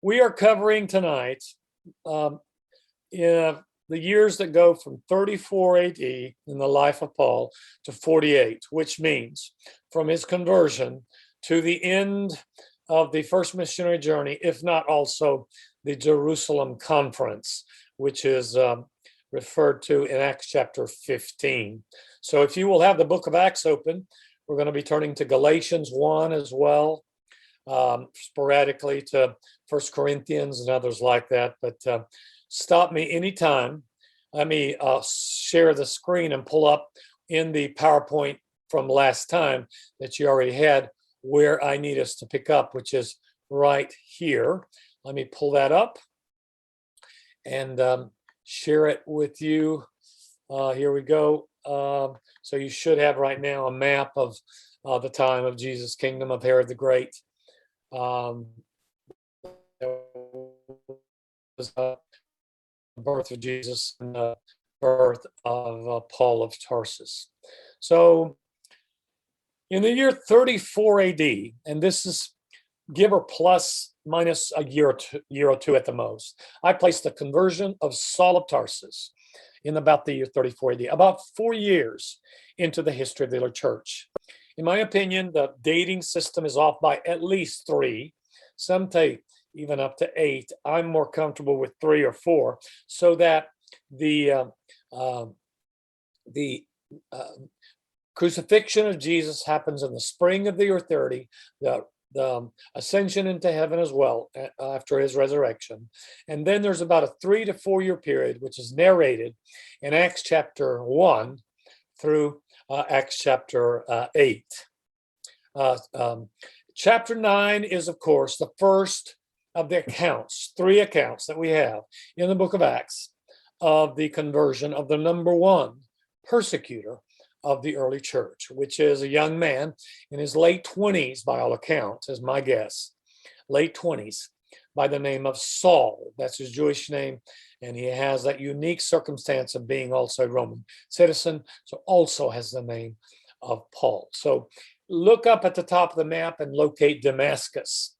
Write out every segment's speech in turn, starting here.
We are covering tonight um, in the years that go from 34 AD in the life of Paul to 48, which means from his conversion to the end of the first missionary journey, if not also the Jerusalem conference, which is referred to in Acts chapter 15. So if you will have the book of Acts open, we're going to be turning to Galatians 1 as well, sporadically to First Corinthians and others like that. But stop me anytime. Let me share the screen and pull up in the PowerPoint from last time that you already had where I need us to pick up, which is right here. Let me pull that up and share it with you. Here we go. So you should have right now a map of the time of Jesus' kingdom of Herod the Great. The birth of Jesus and the birth of Paul of Tarsus. So in the year 34 AD, and this is give or plus minus a year or two at the most, I placed the conversion of Saul of Tarsus in about the year 34 AD, about 4 years into the history of the early church. In my opinion, the dating system is off by at least 3. Some take even up to 8. I'm more comfortable with 3 or 4, so that the crucifixion of Jesus happens in the spring of the year 30, the ascension into heaven as well after his resurrection. And then there's about a 3 to 4 year period, which is narrated in Acts chapter 1 through Acts chapter 8. Chapter 9 is, of course, the first of the accounts, 3 accounts that we have in the book of Acts of the conversion of the number 1 persecutor of the early church, which is a young man in his late 20s, by all accounts, is my guess, late 20s, by the name of Saul. That's his Jewish name, and he has that unique circumstance of being also a Roman citizen, so also has the name of Paul. So look up at the top of the map and locate Damascus.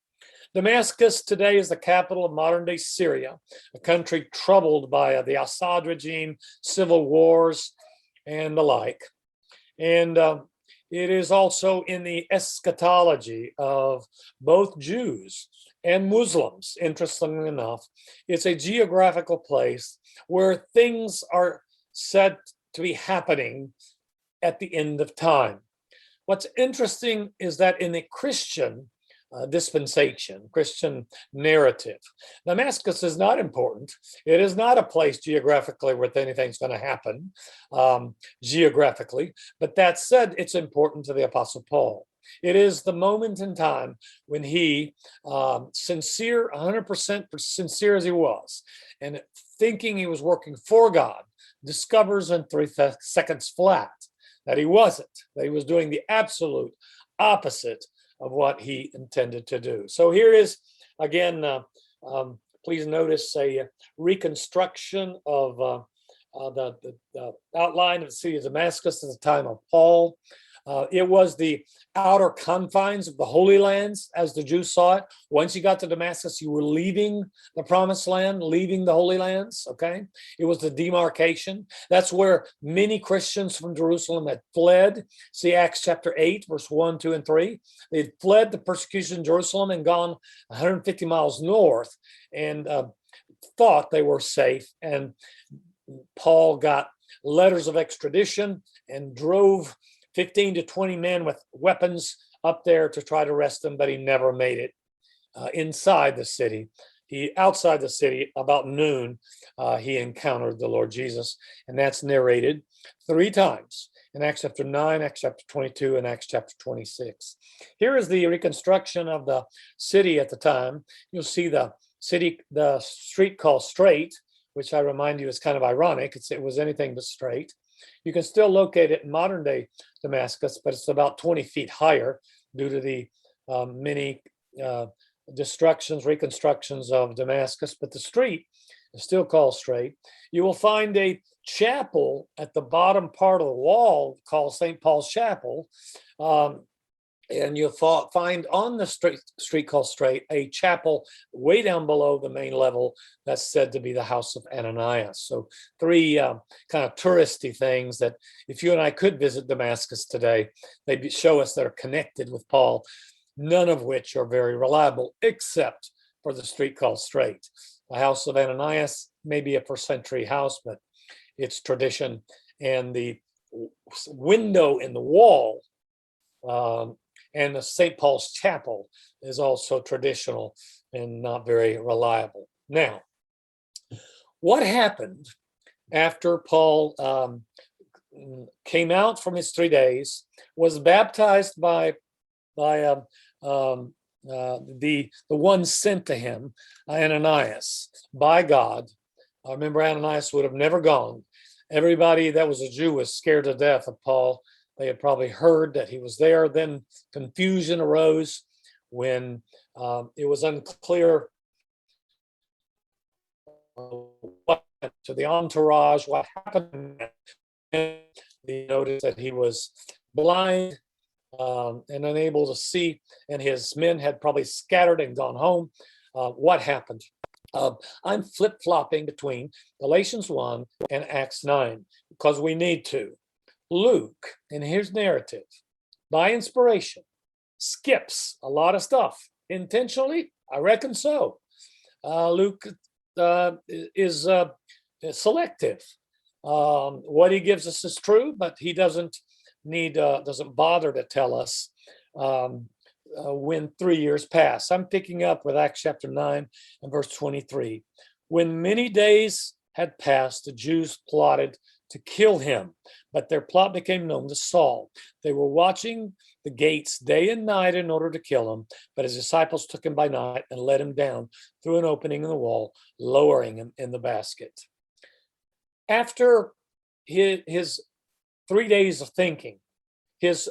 Damascus today is the capital of modern-day Syria, a country troubled by the Assad regime, civil wars, and the like. And it is also in the eschatology of both Jews and Muslims, interestingly enough. It's a geographical place where things are said to be happening at the end of time. What's interesting is that in the Christian dispensation, Christian narrative, Damascus is not important. It is not a place geographically where anything's going to happen geographically. But that said, it's important to the Apostle Paul. It is the moment in time when he, sincere, 100% sincere as he was, and thinking he was working for God, discovers in 3 seconds flat that he wasn't, that he was doing the absolute opposite of what he intended to do. So here is, again, please notice a reconstruction of the outline of the city of Damascus at the time of Paul. It was the outer confines of the Holy Lands, as the Jews saw it. Once you got to Damascus, you were leaving the Promised Land, leaving the Holy Lands, okay? It was the demarcation. That's where many Christians from Jerusalem had fled. See Acts chapter 8, verse 1, 2, and 3. They had fled the persecution in Jerusalem and gone 150 miles north and thought they were safe. And Paul got letters of extradition and drove 15 to 20 men with weapons up there to try to arrest him, but he never made it inside the city. Outside the city, about noon, he encountered the Lord Jesus, and that's narrated 3 times in Acts chapter 9, Acts chapter 22, and Acts chapter 26. Here is the reconstruction of the city at the time. You'll see the street called Straight, which I remind you is kind of ironic. It was anything but straight. You can still locate it in modern day Damascus, but it's about 20 feet higher due to the many reconstructions of Damascus. But the street is still called Straight. You will find a chapel at the bottom part of the wall called St. Paul's Chapel. And you'll find on the street called Straight a chapel way down below the main level that's said to be the house of Ananias. So three kind of touristy things that if you and I could visit Damascus today, they'd show us that are connected with Paul, none of which are very reliable except for the street called Straight. The house of Ananias may be a first century house, but it's tradition. And the window in the wall and the St. Paul's Chapel is also traditional and not very reliable. Now, what happened after Paul came out from his 3 days, was baptized by the one sent to him, Ananias, by God? I remember Ananias would have never gone. Everybody that was a Jew was scared to death of Paul. They had probably heard that he was there. Then confusion arose when it was unclear what to the entourage, what happened. And they noticed that he was blind and unable to see, and his men had probably scattered and gone home. What happened? I'm flip-flopping between Galatians 1 and Acts 9 because we need to. Luke, in his narrative, by inspiration, skips a lot of stuff. Intentionally? I reckon so. Luke is selective. What he gives us is true, but he doesn't bother to tell us when 3 years pass. I'm picking up with Acts chapter 9 and verse 23. When many days had passed, the Jews plotted to kill him, but their plot became known to Saul. They were watching the gates day and night in order to kill him, but his disciples took him by night and let him down through an opening in the wall, lowering him in the basket. After his 3 days of thinking, his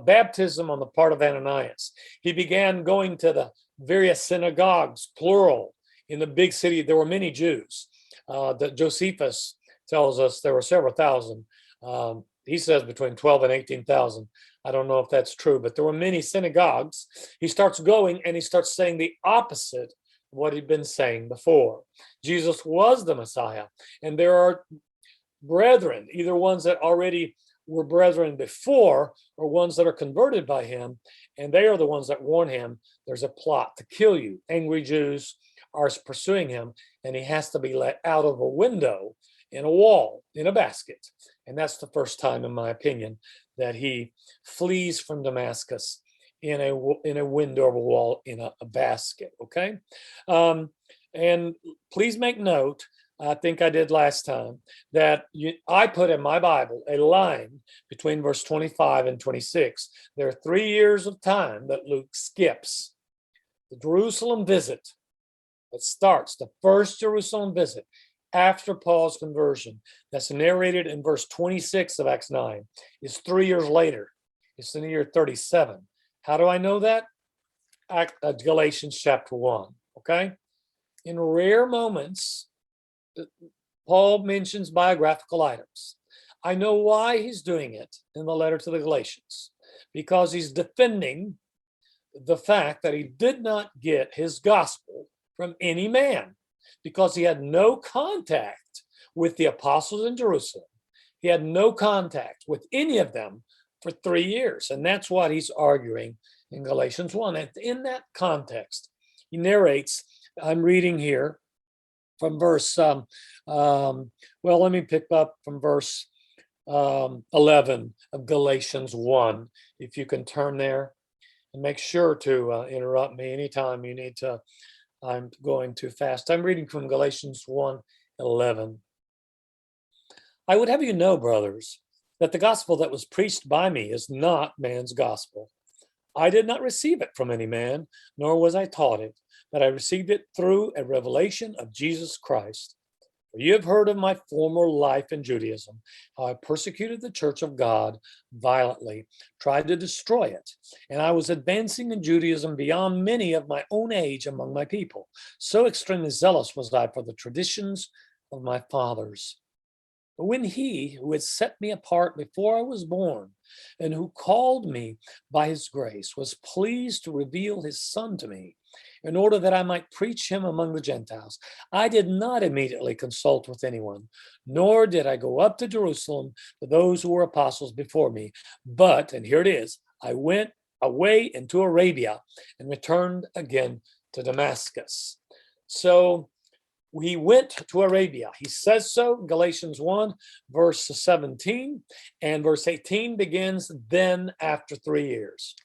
baptism on the part of Ananias, he began going to the various synagogues, plural, in the big city. There were many Jews. That Josephus tells us there were several thousand. He says between 12 and 18,000. I don't know if that's true, but there were many synagogues. He starts going and he starts saying the opposite of what he'd been saying before. Jesus was the Messiah. And there are brethren, either ones that already were brethren before or ones that are converted by him. And they are the ones that warn him there's a plot to kill you. Angry Jews are pursuing him, and he has to be let out of a window in a wall, in a basket. And that's the first time, in my opinion, that he flees from Damascus in a window of a wall in a basket, okay? And please make note, I think I did last time, that I put in my Bible a line between verse 25 and 26. There are 3 years of time that Luke skips. The Jerusalem visit that starts, the first Jerusalem visit after Paul's conversion, that's narrated in verse 26 of Acts 9, is 3 years later. It's in the year 37. How do I know that? Galatians chapter 1, okay? In rare moments, Paul mentions biographical items. I know why he's doing it in the letter to the Galatians, because he's defending the fact that he did not get his gospel from any man, because he had no contact with the apostles in Jerusalem. He had no contact with any of them for 3 years. And that's what he's arguing in Galatians 1. And in that context, he narrates, I'm reading here from verse, well, let me pick up from verse 11 of Galatians 1. If you can turn there, and make sure to interrupt me anytime you need to. I'm going too fast. I'm reading from Galatians 1:11. I would have you know, brothers, that the gospel that was preached by me is not man's gospel. I did not receive it from any man, nor was I taught it, but I received it through a revelation of Jesus Christ. For you have heard of my former life in Judaism, how I persecuted the church of God violently, tried to destroy it, and I was advancing in Judaism beyond many of my own age among my people. So extremely zealous was I for the traditions of my fathers. But when he who had set me apart before I was born and who called me by his grace was pleased to reveal his Son to me in order that I might preach him among the Gentiles, I did not immediately consult with anyone, nor did I go up to Jerusalem to those who were apostles before me. But, and here it is, I went away into Arabia and returned again to Damascus. So he went to Arabia. He says so, Galatians 1, verse 17, and verse 18 begins, then after 3 years.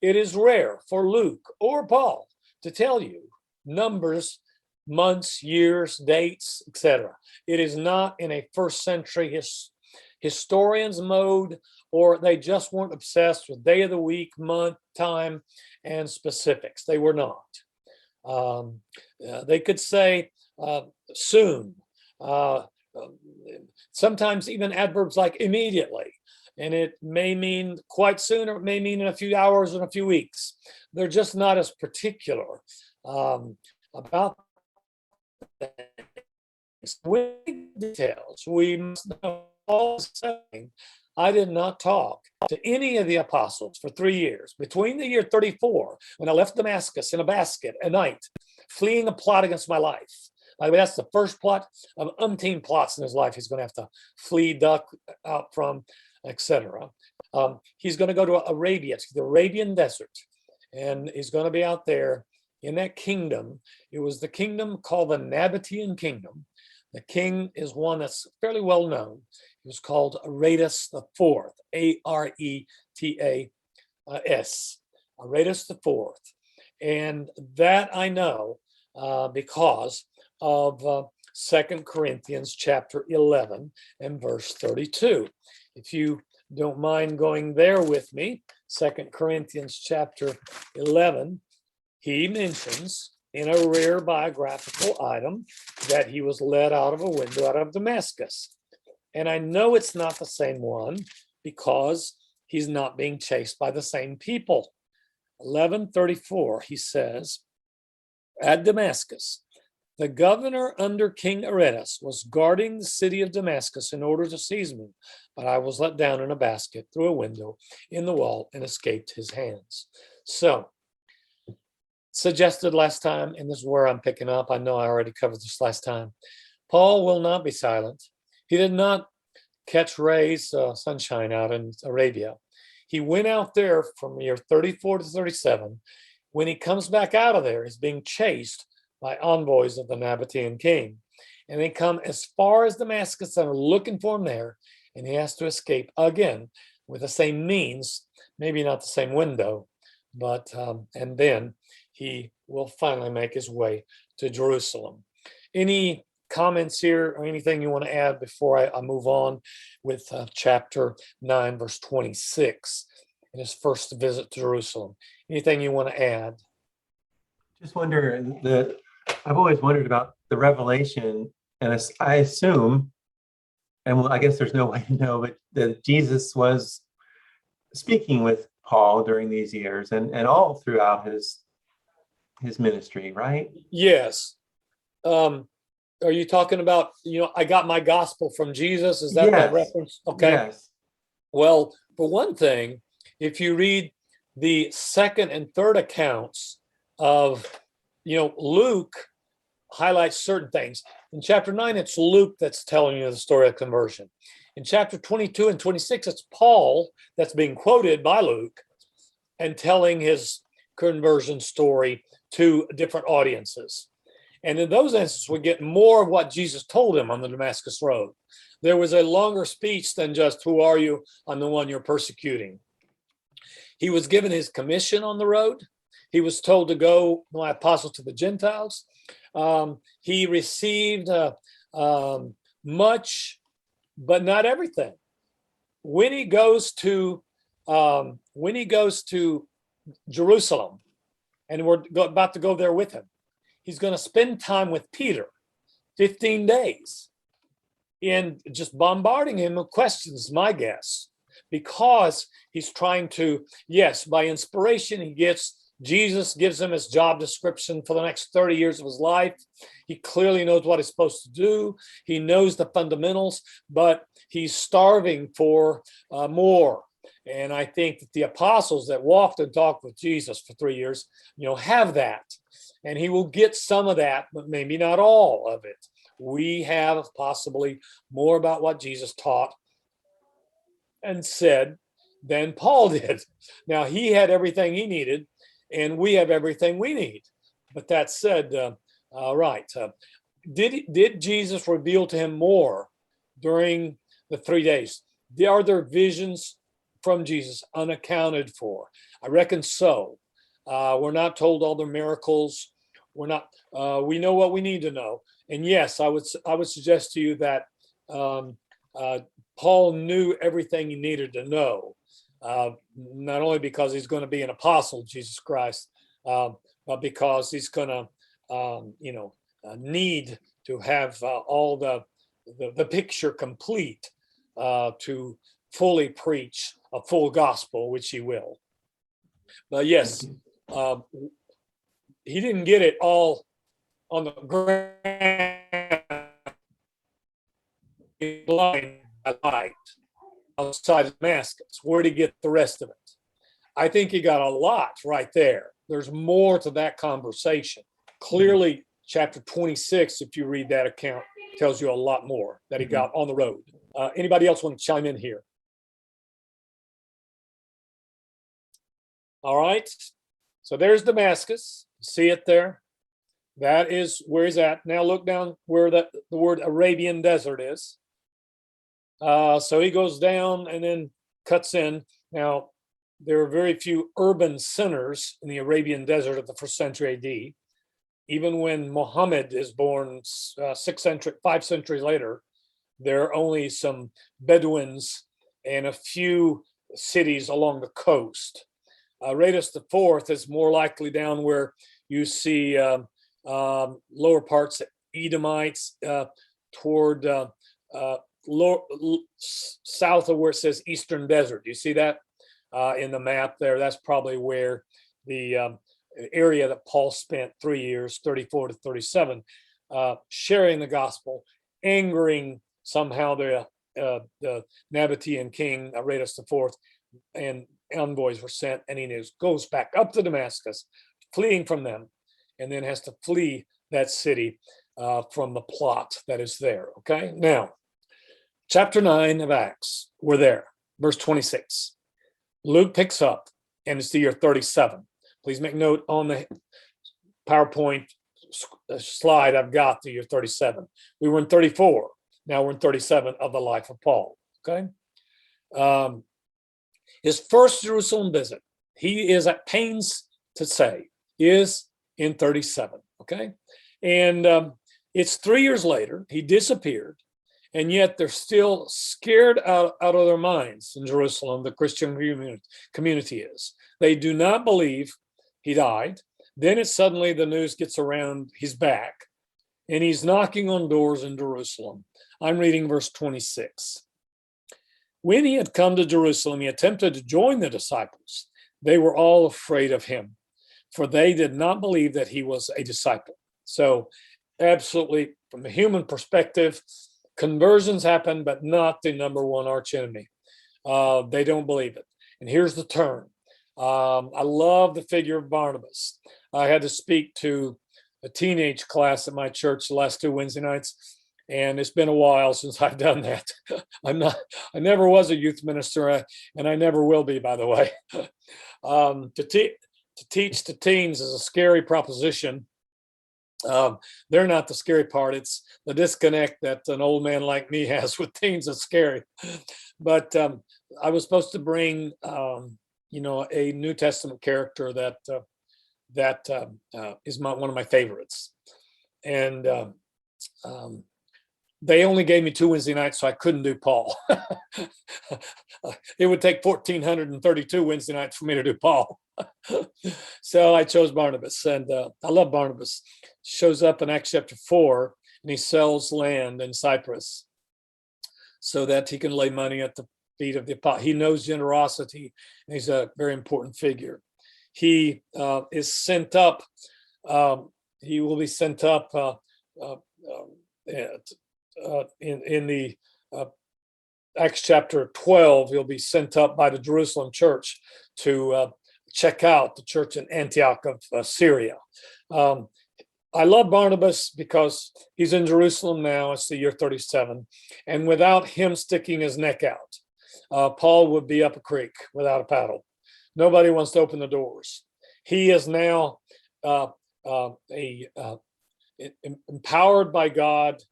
It is rare for Luke or Paul to tell you numbers, months, years, dates, etc. It is not in a first century historian's mode, or they just weren't obsessed with day of the week, month, time, and specifics. They were not. They could say soon, sometimes even adverbs like immediately, and it may mean quite soon, or it may mean in a few hours or a few weeks. They're just not as particular about with details. We must know all saying, I did not talk to any of the apostles for 3 years, between the year 34, when I left Damascus in a basket at night, fleeing a plot against my life. By the way, that's the first plot of umpteen plots in his life. He's going to have to flee, duck out from, etc. He's going to go to Arabia, to the Arabian desert, and he's going to be out there in that kingdom. It was the kingdom called the Nabatean kingdom. The king is one that's fairly well known. He was called Aretas the Fourth, A-R-E-T-A-S, Aretas the Fourth. And that I know because of 2 Corinthians chapter 11 and verse 32. If you don't mind going there with me, 2 Corinthians chapter 11, he mentions in a rare biographical item that he was led out of a window out of Damascus. And I know it's not the same one because he's not being chased by the same people. 11:34, he says, at Damascus, the governor under King Aretas was guarding the city of Damascus in order to seize me, but I was let down in a basket through a window in the wall and escaped his hands. So, suggested last time, and this is where I'm picking up. I know I already covered this last time. Paul will not be silent. He did not catch rays, sunshine out in Arabia. He went out there from year 34 to 37. When he comes back out of there, he's being chased by envoys of the Nabatean king. And they come as far as Damascus and are looking for him there. And he has to escape again with the same means, maybe not the same window, but, and then he will finally make his way to Jerusalem. Any comments here or anything you want to add before I move on with chapter 9, verse 26, in his first visit to Jerusalem? Anything you want to add? Just wonder, I've always wondered about the revelation, and I assume, and well, I guess there's no way to know, but that Jesus was speaking with Paul during these years and all throughout his ministry, right? Yes. Are you talking about, I got my gospel from Jesus? Is that Yes. the reference? Okay. Yes. Well, for one thing, if you read the second and third accounts of, Luke highlights certain things. In chapter 9, it's Luke that's telling you the story of conversion. In chapter 22 and 26, it's Paul that's being quoted by Luke and telling his conversion story to different audiences. And in those instances, we get more of what Jesus told him on the Damascus Road. There was a longer speech than just, who are you? I'm the one you're persecuting. He was given his commission on the road. He was told to go, my apostle, to the Gentiles. He received much, but not everything. When he goes to Jerusalem, and we're about to go there with him, he's going to spend time with Peter, 15 days, in just bombarding him with questions, my guess, because he's trying to, yes, by inspiration, he gets Jesus gives him his job description for the next 30 years of his life. He clearly knows what he's supposed to do. He knows the fundamentals, but he's starving for more. And I think that the apostles that walked and talked with Jesus for 3 years, have that. And he will get some of that, but maybe not all of it. We have possibly more about what Jesus taught and said than Paul did. Now, he had everything he needed, and we have everything we need. But that said, did Jesus reveal to him more during the 3 days? Are there visions from Jesus unaccounted for? I reckon so. We're not told all the miracles. We're not. We know what we need to know. And yes, I would suggest to you that Paul knew everything he needed to know, not only because he's going to be an apostle of Jesus Christ, but because he's going to, need to have all the picture complete to fully preach a full gospel, which he will. But yes, he didn't get it all on the ground blind light outside of Damascus. Where did he get the rest of it? I think he got a lot right there. There's more to that conversation. Clearly, chapter 26, if you read that account, tells you a lot more that he got on the road. Anybody else want to chime in here? All right. So there's Damascus. See it there? That is where he's at. Now look down where the word Arabian desert is. So he goes down and then cuts in. Now, there are very few urban centers in the Arabian desert of the 1st century AD. Even when Muhammad is born 5 centuries later, there are only some Bedouins and a few cities along the coast. Ratus IV is more likely down where you see lower parts of Edomites toward south of where it says Eastern Desert. You see that in the map there? That's probably where the area that Paul spent 3 years, 34 to 37, sharing the gospel, angering somehow the Nabatean king, Ratus IV, and envoys were sent, and he goes back up to Damascus, fleeing from them, and then has to flee that city from the plot that is there. Okay, now, chapter 9 of Acts, we're there, verse 26. Luke picks up, and it's the year 37. Please make note on the PowerPoint slide I've got the year 37. We were in 34. Now we're in 37 of the life of Paul. Okay. His first Jerusalem visit, he is at pains to say, is in 37. Okay. And it's 3 years later, he disappeared. And yet they're still scared out of their minds in Jerusalem, the Christian community is. They do not believe he died. Then it's suddenly the news gets around, he's back, and he's knocking on doors in Jerusalem. I'm reading verse 26. When he had come to Jerusalem, he attempted to join the disciples. They were all afraid of him, for they did not believe that he was a disciple. So absolutely, from a human perspective, conversions happen, but not the number one archenemy. They don't believe it. And here's the turn. I love the figure of Barnabas. I had to speak to a teenage class at my church the last 2 Wednesday nights, and it's been a while since I've done that. I never was a youth minister, and I never will be, by the way. To teach to teens is a scary proposition. They're not the scary part. It's the disconnect that an old man like me has with teens is scary. But I was supposed to bring, a New Testament character that is one of my favorites. And they only gave me 2 Wednesday nights, so I couldn't do Paul. It would take 1,432 Wednesday nights for me to do Paul. So I chose Barnabas, and I love Barnabas. Shows up in Acts chapter 4, and he sells land in Cyprus so that he can lay money at the feet of the apostle. He knows generosity, and he's a very important figure. he is sent up. He will be sent up in the Acts chapter 12. He'll be sent up by the Jerusalem church to check out the church in Antioch of Syria. I love Barnabas because he's in Jerusalem now. It's the year 37. And without him sticking his neck out, Paul would be up a creek without a paddle. Nobody wants to open the doors. He is now empowered by God,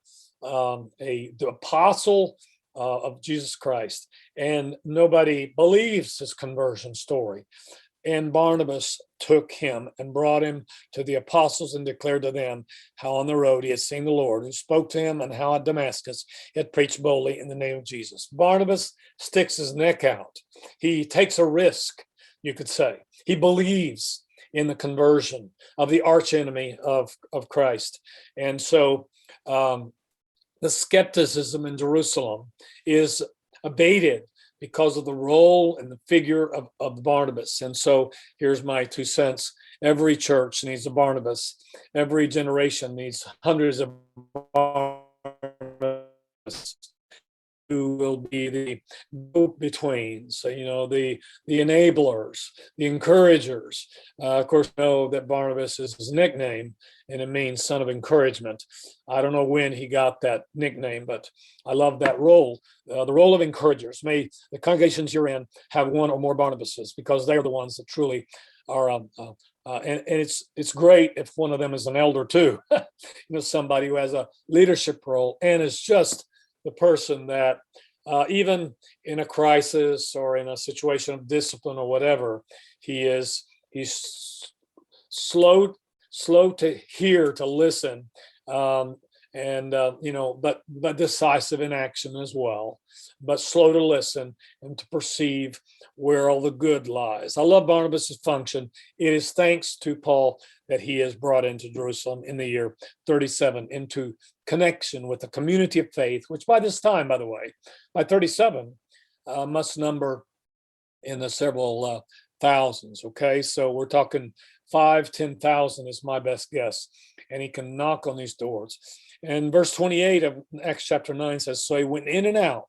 the apostle of Jesus Christ. And nobody believes his conversion story. And Barnabas took him and brought him to the apostles and declared to them how on the road he had seen the Lord, who spoke to him, and how at Damascus he had preached boldly in the name of Jesus. Barnabas sticks his neck out. He takes a risk, you could say. He believes in the conversion of the archenemy of Christ. And so the skepticism in Jerusalem is abated because of the role and the figure of Barnabas. And so here's my 2 cents. Every church needs a Barnabas. Every generation needs hundreds of Barnabas who will be the go-betweens, the enablers, the encouragers. Of course, know that Barnabas is his nickname, and it means son of encouragement. I don't know when he got that nickname, but I love that role, the role of encouragers. May the congregations you're in have one or more Barnabases, because they're the ones that truly are. And it's great if one of them is an elder too, somebody who has a leadership role and is just the person that even in a crisis or in a situation of discipline or whatever, he's slow to hear, to listen, but decisive in action as well, but slow to listen and to perceive where all the good lies. I love Barnabas's function. It is thanks to Paul that he is brought into Jerusalem in the year 37 into connection with the community of faith, which by this time, by the way, by 37, must number in the several thousands. Okay, so we're talking 5,000-10,000 is my best guess, and he can knock on these doors. And verse 28 of Acts chapter 9 says, so he went in and out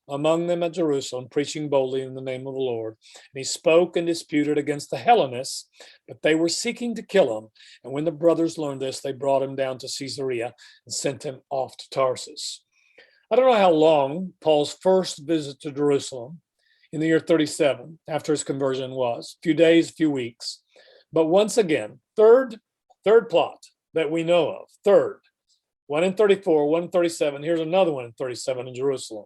among them at Jerusalem, preaching boldly in the name of the Lord. And he spoke and disputed against the Hellenists, but they were seeking to kill him. And when the brothers learned this, they brought him down to Caesarea and sent him off to Tarsus. I don't know how long Paul's first visit to Jerusalem in the year 37 after his conversion was, a few days, a few weeks. But once again, third plot that we know of, third, one in 34, one in 37. Here's another one in 37 in Jerusalem.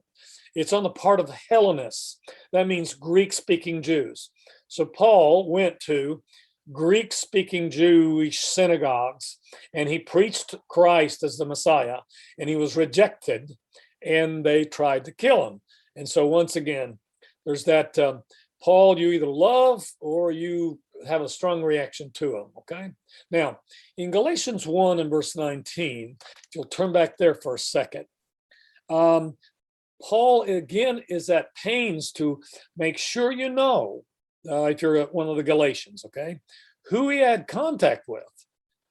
It's on the part of the Hellenists. That means Greek-speaking Jews. So Paul went to Greek-speaking Jewish synagogues, and he preached Christ as the Messiah, and he was rejected, and they tried to kill him. And so once again, there's that Paul you either love or you have a strong reaction to him, okay? Now, in Galatians 1 and verse 19, if you'll turn back there for a second, Paul, again, is at pains to make sure you know, if you're one of the Galatians, okay, who he had contact with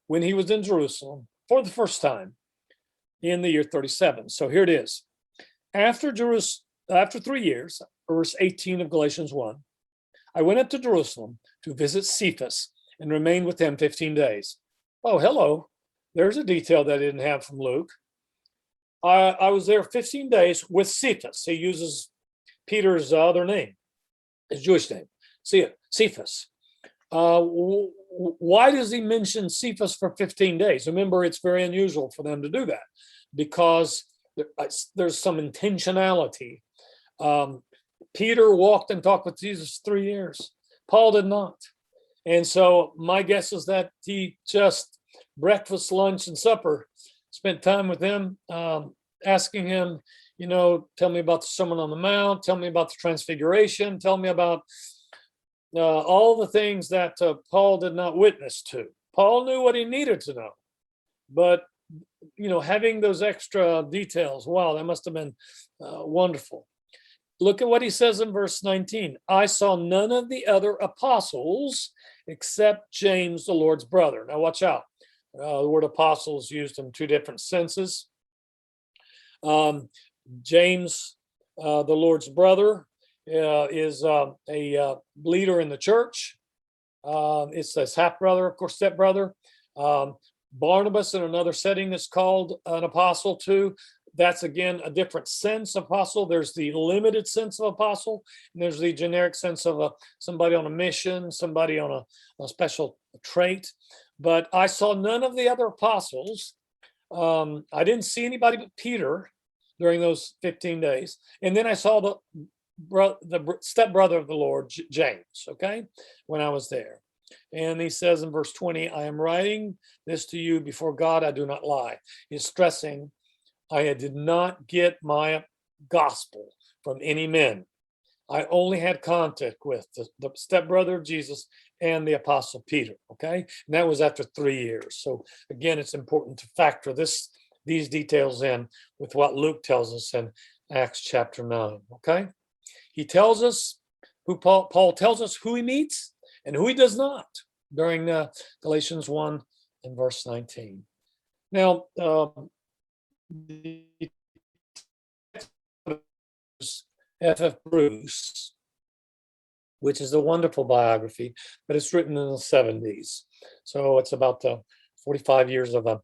when he was in Jerusalem for the first time in the year 37. So here it is. After 3 years, verse 18 of Galatians 1, I went up to Jerusalem to visit Cephas and remained with him 15 days. Oh, hello. There's a detail that I didn't have from Luke. I was there 15 days with Cephas. He uses Peter's other name, his Jewish name, Cephas. Why does he mention Cephas for 15 days? Remember, it's very unusual for them to do that because there's some intentionality. Peter walked and talked with Jesus 3 years. Paul did not. And so my guess is that he just breakfast, lunch, and supper spent time with him, asking him, tell me about the Sermon on the Mount, tell me about the Transfiguration, tell me about all the things that Paul did not witness to. Paul knew what he needed to know, but having those extra details, wow, that must have been wonderful. Look at what he says in verse 19. I saw none of the other apostles except James, the Lord's brother. Now, watch out. The word apostle is used in two different senses. James, the Lord's brother, is a leader in the church. It says half brother, of course, step brother. Barnabas, in another setting, is called an apostle too. That's again a different sense of apostle. There's the limited sense of apostle, and there's the generic sense of somebody on a mission, somebody on a special trait. But I saw none of the other apostles. I didn't see anybody but Peter during those 15 days. And then I saw the stepbrother of the Lord, James, okay, when I was there. And he says in verse 20, I am writing this to you before God, I do not lie. He's stressing, I did not get my gospel from any men. I only had contact with the stepbrother of Jesus and the apostle Peter, okay? And that was after 3 years. So again, it's important to factor these details in with what Luke tells us in Acts chapter 9, okay? He tells us who Paul tells us who he meets and who he does not during Galatians 1 and verse 19. Now, F.F. Bruce, which is a wonderful biography, but it's written in the 70s. So it's about 45 years of a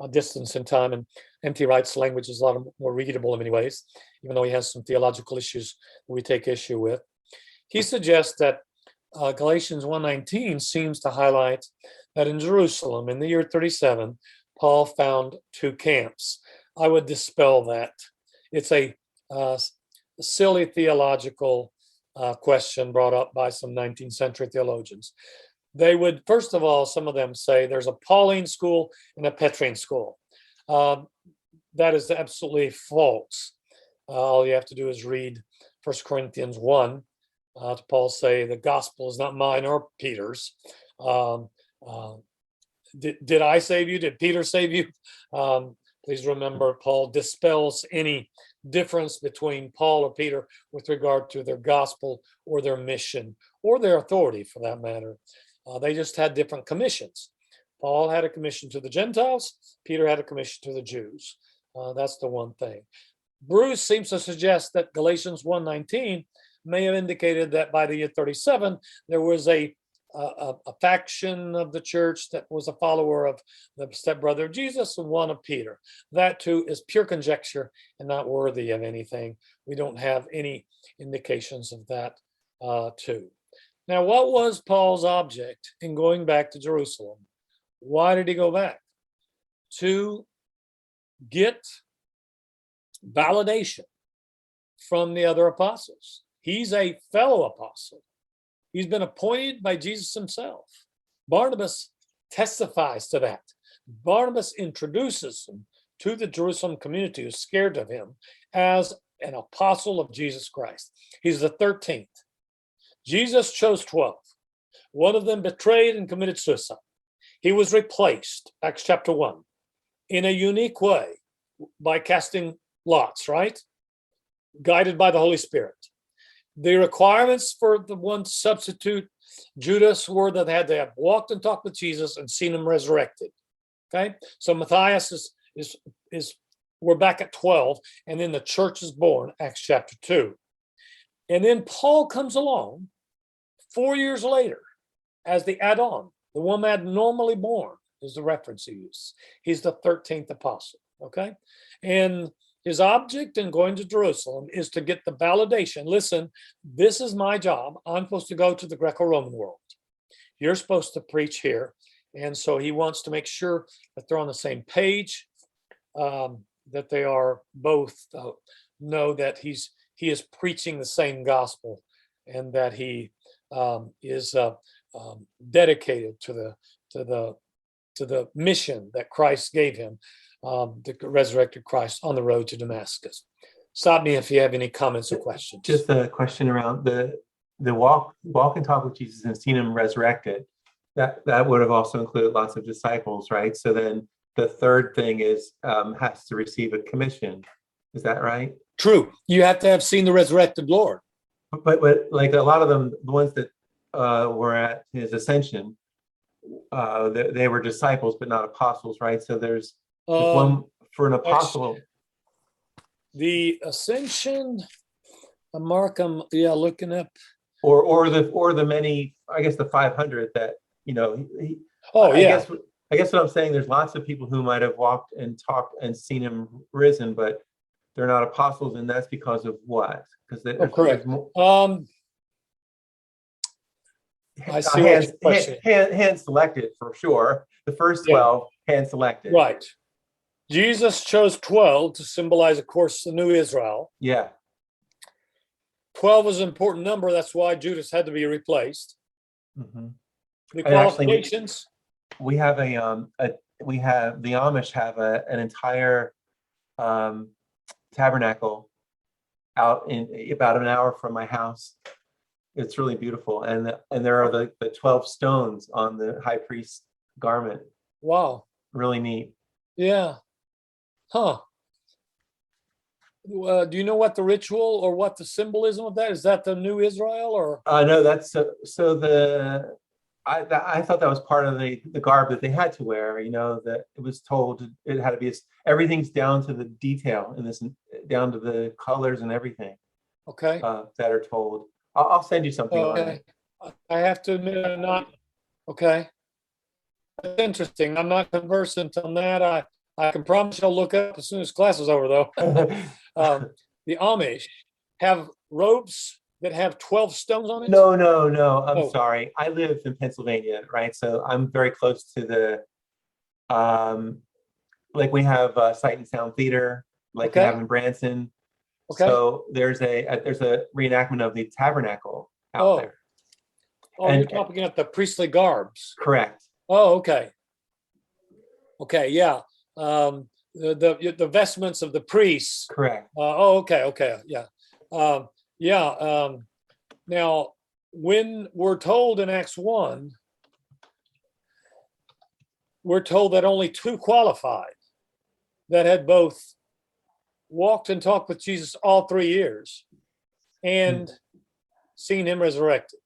distance in time, and N.T. Wright's language is a lot more readable in many ways, even though he has some theological issues that we take issue with. He suggests that Galatians 1:19 seems to highlight that in Jerusalem in the year 37, Paul found two camps. I would dispel that. It's a silly theological question brought up by some 19th century theologians. They would, first of all, some of them say there's a Pauline school and a Petrine school. That is absolutely false. All you have to do is read 1 Corinthians 1. To Paul say, the gospel is not mine or Peter's. Did I save you? Did Peter save you? Please remember, Paul dispels any difference between Paul or Peter with regard to their gospel or their mission or their authority for that matter. They just had different commissions. Paul had a commission to the Gentiles. Peter had a commission to the Jews. That's the one thing. Bruce seems to suggest that Galatians 1:19 may have indicated that by the year 37, there was a faction of the church that was a follower of the stepbrother of Jesus and one of Peter. That too is pure conjecture and not worthy of anything. We don't have any indications of that too. Now, what was Paul's object in going back to Jerusalem? Why did he go back? To get validation from the other apostles. He's a fellow apostle. He's been appointed by Jesus himself. Barnabas testifies to that. Barnabas introduces him to the Jerusalem community who's scared of him as an apostle of Jesus Christ. He's the 13th. Jesus chose 12. One of them betrayed and committed suicide. He was replaced, Acts chapter 1, in a unique way by casting lots, right? Guided by the Holy Spirit. The requirements for the one to substitute Judas were that they had to have walked and talked with Jesus and seen him resurrected. Okay, so Matthias we're back at 12, and then the church is born, Acts chapter 2. And then Paul comes along 4 years later as the add-on, the one abnormally born is the reference he uses. He's the 13th apostle. Okay, and his object in going to Jerusalem is to get the validation. Listen, this is my job. I'm supposed to go to the Greco-Roman world. You're supposed to preach here. And so he wants to make sure that they're on the same page, that they are both know that he is preaching the same gospel, and that he is dedicated to the mission that Christ gave him. The resurrected Christ on the road to Damascus. Stop me if you have any comments or questions. Just a question around the walk and talk with Jesus and seeing him resurrected. That would have also included lots of disciples, right? So then the third thing is has to receive a commission. Is that right? True. You have to have seen the resurrected Lord. But like a lot of them, the ones that were at his ascension, they were disciples but not apostles, right? So there's one for an apostle. The ascension, Mark, looking up. Or the many, I guess the 500 that, Oh, I yeah. guess what I'm saying, there's lots of people who might have walked and talked and seen him risen, but they're not apostles, and that's because of what? Because Correct. I see what your question. Hand selected for sure. The first 12, hand selected. Right. Jesus chose 12 to symbolize, of course, the new Israel. Yeah. 12 is an important number. That's why Judas had to be replaced. Mm-hmm. The qualifications. Actually, we have the Amish have an entire tabernacle out in about an hour from my house. It's really beautiful, and there are the 12 stones on the high priest's garment. Wow, really neat. Yeah. Huh. Do you know what the ritual or what the symbolism of that is? That the new Israel or? No, that's I thought that was part of the garb that they had to wear. That it was told it had to be everything's down to the detail in this, down to the colors and everything. Okay. That are told. I'll send you something on it. I have to admit, I'm not. Okay. That's interesting. I'm not conversant on that. I can promise you'll look up as soon as class is over, though. The Amish have robes that have 12 stones on it? No. I'm sorry. I live in Pennsylvania, right? So I'm very close to the, like we have Sight and Sound Theater, like we have in Branson. Okay. So there's a reenactment of the tabernacle out there. And you're talking about the priestly garbs. Correct. Oh, okay. Okay, yeah. The vestments of the priests. Correct. Okay, yeah. Now, when we're told in Acts 1, we're told that only 2 qualified that had both walked and talked with Jesus all 3 years and seen him resurrected.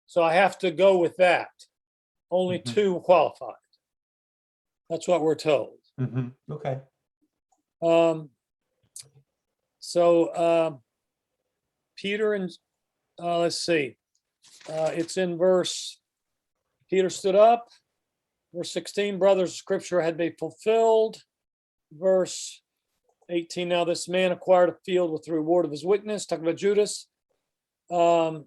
So I have to go with that. Only 2 qualified. That's what we're told. Okay. So Peter and let's see. It's in Peter stood up. Verse 16, brothers, scripture had been fulfilled. Verse 18, now this man acquired a field with the reward of his witness, talking about Judas. Then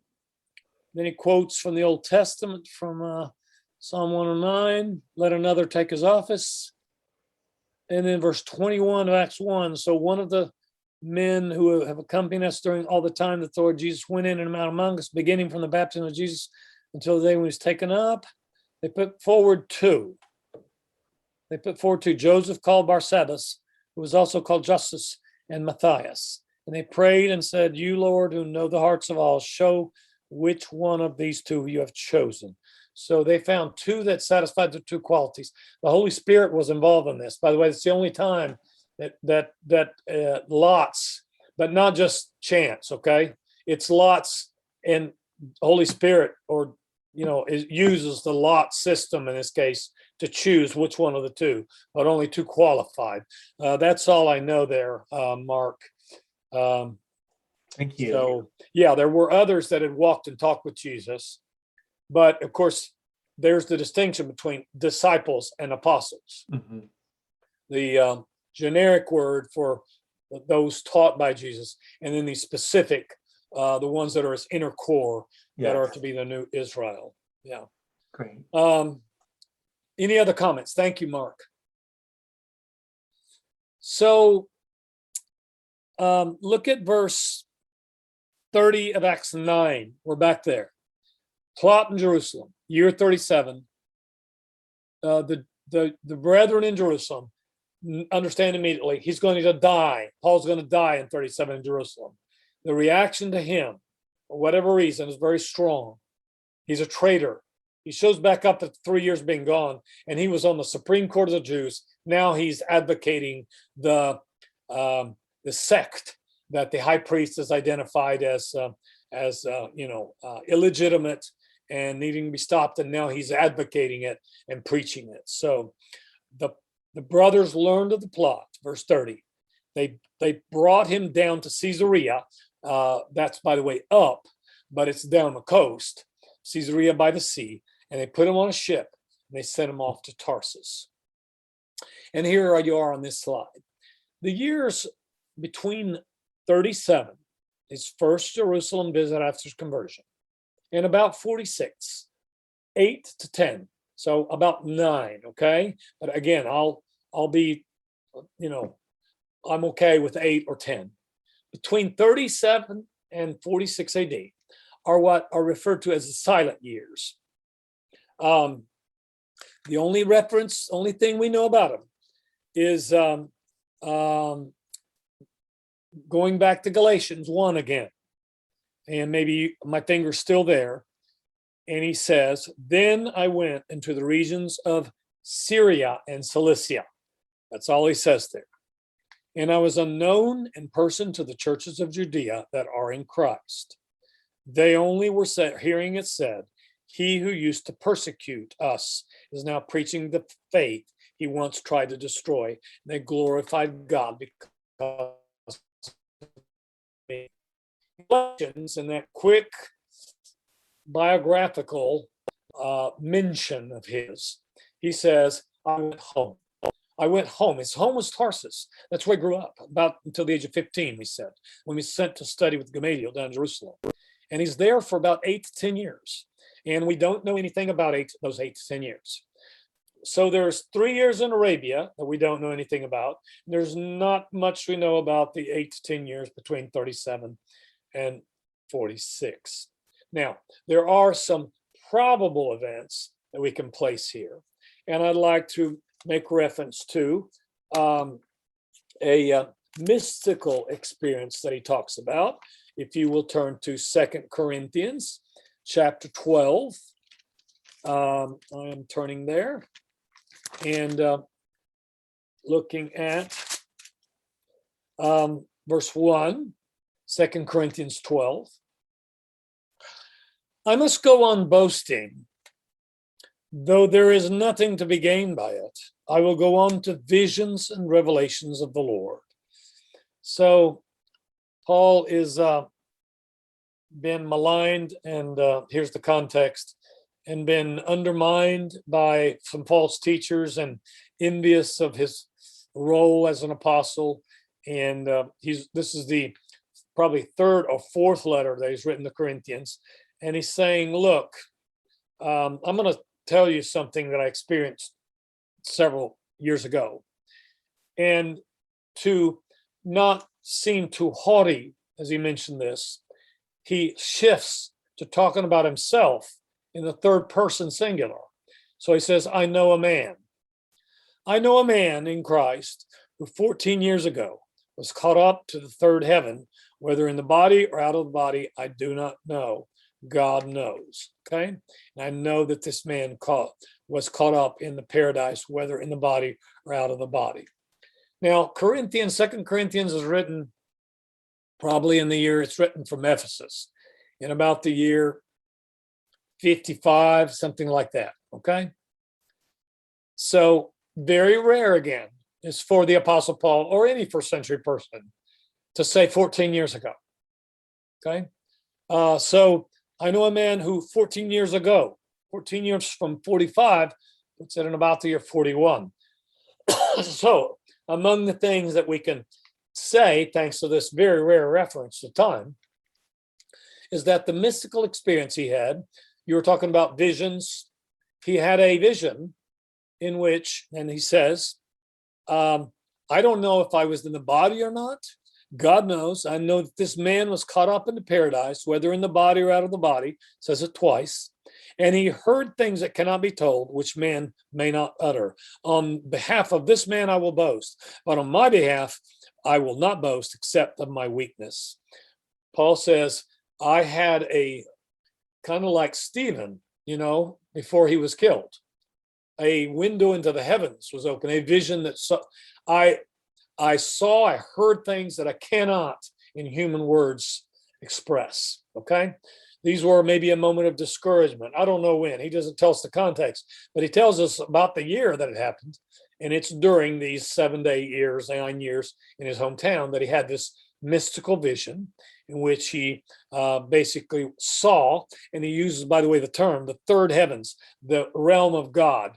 he quotes from the Old Testament from Psalm 109, let another take his office. And then verse 21 of Acts 1, so one of the men who have accompanied us during all the time that the Lord Jesus went in and out among us, beginning from the baptism of Jesus until the day when he was taken up, they put forward 2. They put forward 2, Joseph called Barsabbas, who was also called Justus, and Matthias. And they prayed and said, you, Lord, who know the hearts of all, show which one of these 2 you have chosen. So they found 2 that satisfied the 2 qualities. The Holy Spirit was involved in this. By the way, it's the only time that lots, but not just chance. Okay, it's lots, and Holy Spirit, or it uses the lot system in this case to choose which one of the 2, but only 2 qualified. That's all I know there, Mark. Thank you. So yeah, there were others that had walked and talked with Jesus, but of course, there's the distinction between disciples and apostles. The generic word for those taught by Jesus, and then the specific, the ones that are his inner core, that are to be the new Israel. Yeah. Great. Any other comments? Thank you, Mark. So look at verse 30 of Acts 9. We're back there. Plot in Jerusalem, year 37. The brethren in Jerusalem understand immediately he's going to die. Paul's going to die in 37 in Jerusalem. The reaction to him, for whatever reason, is very strong. He's a traitor. He shows back up that 3 years being gone, and he was on the Supreme Court of the Jews. Now he's advocating the sect that the high priest has identified as illegitimate and needing to be stopped, and now he's advocating it and preaching it. So the brothers learned of the plot. Verse 30. They brought him down to Caesarea. That's, by the way, up, but it's down the coast, Caesarea by the sea, and they put him on a ship and they sent him off to Tarsus. And here you are on this slide. The years between 37, his first Jerusalem visit after his conversion, and about 46, 8 to 10. So about 9, okay? But again, I'll be, I'm okay with 8 or 10. Between 37 and 46 AD are what are referred to as the silent years. The only thing we know about him is going back to Galatians 1 again. And maybe my finger's still there. And he says, then I went into the regions of Syria and Cilicia. That's all he says there. And I was unknown in person to the churches of Judea that are in Christ. They only were hearing it said, he who used to persecute us is now preaching the faith he once tried to destroy. And they glorified God because in that quick biographical mention of his, he says, I went home. His home was Tarsus. That's where he grew up, about until the age of 15, we said, when we sent to study with Gamaliel down in Jerusalem. And he's there for about 8 to 10 years. And we don't know anything about those 8 to 10 years. So there's 3 years in Arabia that we don't know anything about. There's not much we know about the 8 to 10 years between 37 and 46. Now, there are some probable events that we can place here. And I'd like to make reference to a mystical experience that he talks about. If you will turn to 2 Corinthians chapter 12. I am turning there and looking at verse 1, 2 Corinthians 12. I must go on boasting, though there is nothing to be gained by it. I will go on to visions and revelations of the Lord. So Paul is been maligned, and here's the context, and been undermined by some false teachers and envious of his role as an apostle. And this is the probably 3rd or 4th letter that he's written to Corinthians. And he's saying, look, I'm going to tell you something that I experienced several years ago. And to not seem too haughty, as he mentioned this, he shifts to talking about himself in the 3rd person singular. So he says, I know a man. I know a man in Christ who 14 years ago was caught up to the 3rd heaven, whether in the body or out of the body, I do not know. God knows. Okay. And I know that this man was caught up in the paradise, whether in the body or out of the body. Now, 2 Corinthians is written probably in the year it's written from Ephesus, in about the year 55, something like that. Okay. So very rare again is for the Apostle Paul or any first century person to say 14 years ago. Okay. So I know a man who 14 years ago, 14 years from 45, puts it in about the year 41. So among the things that we can say, thanks to this very rare reference to time, is that the mystical experience he had, you were talking about visions. He had a vision in which, and he says, I don't know if I was in the body or not. God knows. I know that this man was caught up into paradise, whether in the body or out of the body, says it twice. And he heard things that cannot be told, which man may not utter. On behalf of this man, I will boast, but on my behalf, I will not boast except of my weakness. Paul says, I had a kind of like Stephen, before he was killed. A window into the heavens was open, a vision that I heard things that I cannot in human words express. Okay. These were maybe a moment of discouragement. I don't know when. He doesn't tell us the context, but he tells us about the year that it happened. And it's during these 7 to 8 years, 9 years in his hometown that he had this mystical vision in which he basically saw, and he uses, by the way, the term, the third heavens, the realm of God.